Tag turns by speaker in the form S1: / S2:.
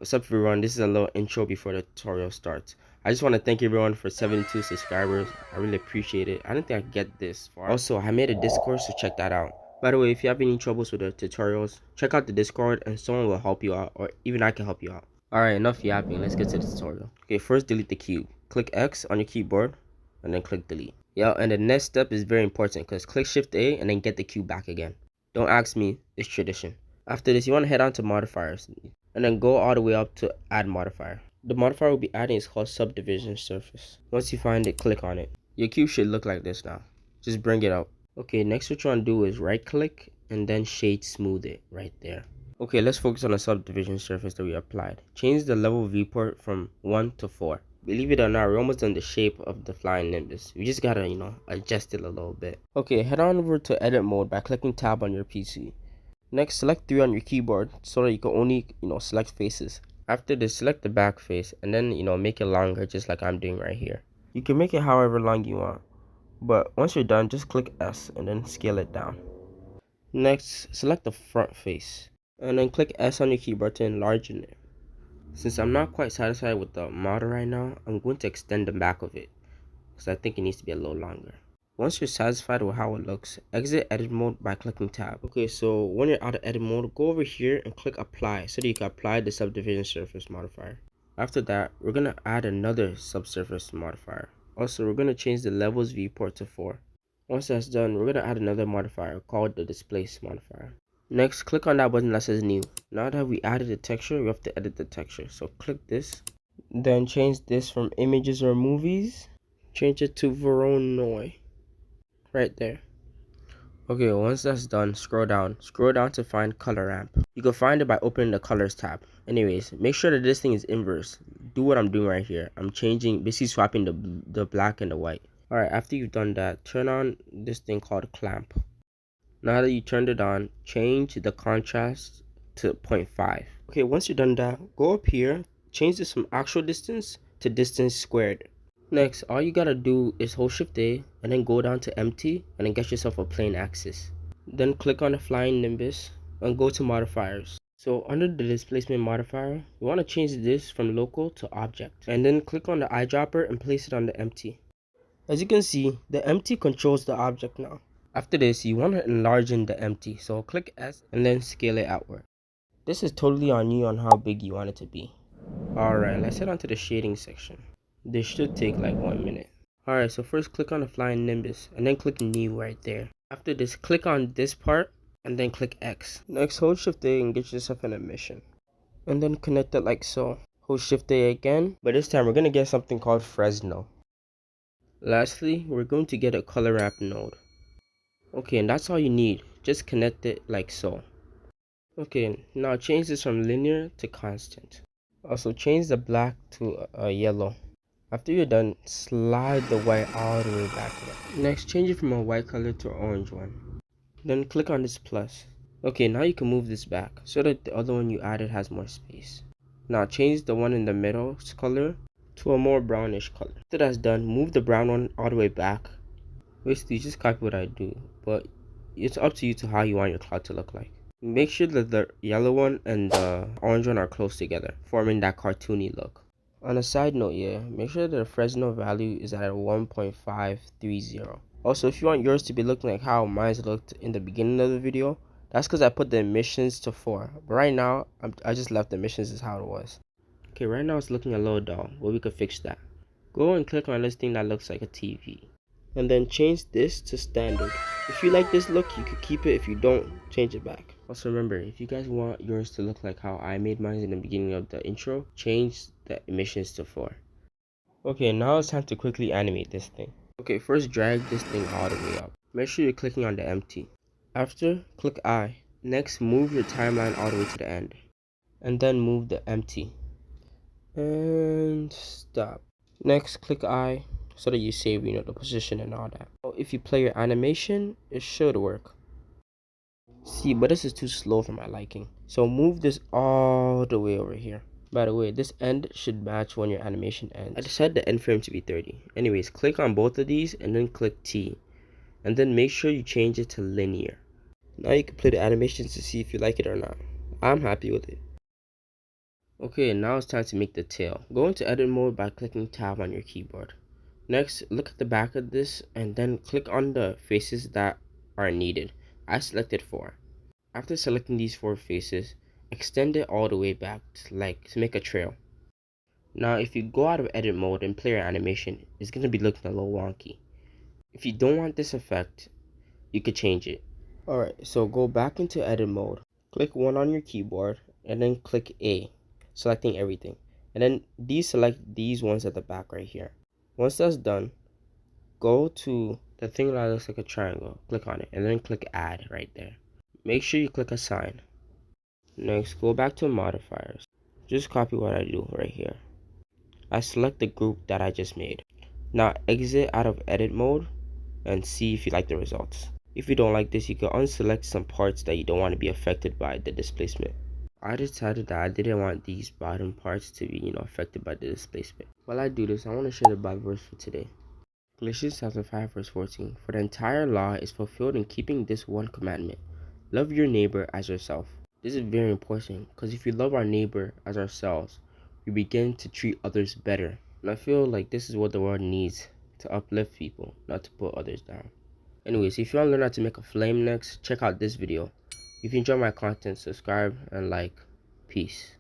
S1: What's up everyone, this is a little intro before the tutorial starts. I just want to thank everyone for 72 subscribers. I really appreciate it. I didn't think I'd get this far. Also, I made a Discord, so check that out. By the way, if you have any troubles with the tutorials, check out the Discord and someone will help you out, or even I can help you out. Alright, enough yapping, let's get to the tutorial. Okay, first delete the cube. Click X on your keyboard and then click delete. Yeah, and the next step is very important because click Shift A and then get the cube back again. Don't ask me, it's tradition. After this, you want to head on to modifiers and then go all the way up to add modifier. The modifier we'll be adding is called subdivision surface. Once you find it, click on it. Your cube should look like this now. Just bring it up. Okay, next what you want to do is right click and then shade smooth it right there. Okay, let's focus on the subdivision surface that we applied. Change the level viewport from 1 to 4. Believe it or not, we're almost done the shape of the Flying Nimbus. We just gotta, adjust it a little bit. Okay, head on over to edit mode by clicking tab on your PC. Next, select 3 on your keyboard so that you can only, select faces. After this, select the back face and then, make it longer just like I'm doing right here. You can make it however long you want. But once you're done, just click S and then scale it down. Next, select the front face and then click S on your keyboard to enlarge it. Since I'm not quite satisfied with the model right now, I'm going to extend the back of it because I think it needs to be a little longer. Once you're satisfied with how it looks, exit edit mode by clicking tab. Okay, so when you're out of edit mode, go over here and click apply so that you can apply the subdivision surface modifier. After that, we're going to add another subsurface modifier. Also, we're going to change the levels viewport to 4. Once that's done, we're going to add another modifier called the displace modifier. Next, click on that button that says new. Now that we added the texture, we have to edit the texture. So click this, then change this from images or movies, change it to Voronoi. Right there. Okay, once that's done, scroll down to find color ramp. You can find it by opening the colors tab. Anyways, make sure that this thing is inverse. Do what I'm doing right here. I'm changing, basically swapping the black and the white. Alright, after you've done that, turn on this thing called clamp. Now that you turned it on, change the contrast to 0.5. Okay, once you're done that, go up here, change this from actual distance to distance squared. Next, all you gotta do is hold Shift A and then go down to empty and then get yourself a plane axis. Then click on the Flying Nimbus and go to modifiers. So under the displacement modifier, you want to change this from local to object. And then click on the eyedropper and place it on the empty. As you can see, the empty controls the object now. After this, you want to enlarge in the empty. So click S and then scale it outward. This is totally on you on how big you want it to be. Alright, let's head on to the shading section. This should take like 1 minute. Alright, so first click on the Flying Nimbus and then click new right there. After this, click on this part and then click X. Next, hold Shift A and get yourself an emission. And then connect it like so. Hold Shift A again, but this time we're going to get something called Fresnel. Lastly, we're going to get a color ramp node. Okay, and that's all you need. Just connect it like so. Okay, now change this from linear to constant. Also change the black to yellow. After you're done, slide the white all the way back up. Next, change it from a white color to an orange one. Then click on this plus. Okay, now you can move this back so that the other one you added has more space. Now change the one in the middle's color to a more brownish color. After that's done, move the brown one all the way back. Basically, just copy what I do, but it's up to you to how you want your cloud to look like. Make sure that the yellow one and the orange one are close together, forming that cartoony look. On a side note, make sure that the Fresnel value is at 1.530. Also, if you want yours to be looking like how mine looked in the beginning of the video, that's because I put the emissions to 4. But right now, I just left the emissions as how it was. Okay, right now it's looking a little dull, but we could fix that. Go and click on this thing that looks like a TV. And then change this to standard. If you like this look, you could keep it. If you don't, change it back. Also remember, if you guys want yours to look like how I made mine in the beginning of the intro, change the emissions to 4. Okay, now it's time to quickly animate this thing. Okay, first drag this thing all the way up. Make sure you're clicking on the empty. After, click I. Next, move your timeline all the way to the end. And then move the empty. And stop. Next, click I so that you save, the position and all that. So if you play your animation, it should work. See, but this is too slow for my liking. So move this all the way over here. By the way, this end should match when your animation ends. I decided the end frame to be 30. Anyways, click on both of these and then click T. And then make sure you change it to linear. Now you can play the animations to see if you like it or not. I'm happy with it. Okay, now it's time to make the tail. Go into edit mode by clicking tab on your keyboard. Next, look at the back of this and then click on the faces that are needed. I selected 4. After selecting these 4 faces, extend it all the way back to make a trail. Now if you go out of edit mode and play your animation, it's going to be looking a little wonky. If you don't want this effect, you could change it. Alright, so go back into edit mode, click 1 on your keyboard, and then click A, selecting everything. And then deselect these ones at the back right here. Once that's done, go to the thing that looks like a triangle, click on it, and then click add right there. Make sure you click assign. Next, go back to modifiers. Just copy what I do right here. I select the group that I just made. Now exit out of edit mode and see if you like the results. If you don't like this, you can unselect some parts that you don't want to be affected by the displacement. I decided that I didn't want these bottom parts to be, affected by the displacement. While I do this, I want to share the Bible verse for today. Galatians chapter 5 verse 14. For the entire law is fulfilled in keeping this one commandment. Love your neighbor as yourself. This is very important because if we love our neighbor as ourselves, we begin to treat others better. And I feel like this is what the world needs, to uplift people, not to put others down. Anyways, if you want to learn how to make a flame next, check out this video. If you enjoy my content, subscribe and like. Peace.